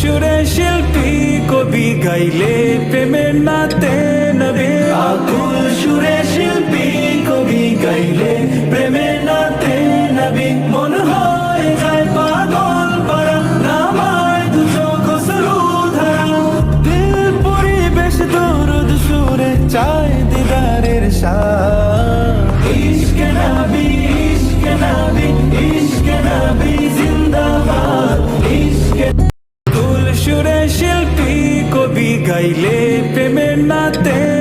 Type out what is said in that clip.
সুরে শিল্পী কবি গাইলে প্রেমের নাতে নবী। আকুল সুরে শিল্পী কবি গাইলে প্রেমের নাতে নবী। মন হয় যায় পাগল পারা নামায় দুশো খসরু ধারা। দিল পরিবেশ দরুদ সুরে চায় দিদারের শাহ। ইশকে নবী ইশকে নবী ইশকে নবী জিন্দাবাদ। ইশকে সুরে শিল্পী কবি গাইলে প্রেমের নাতে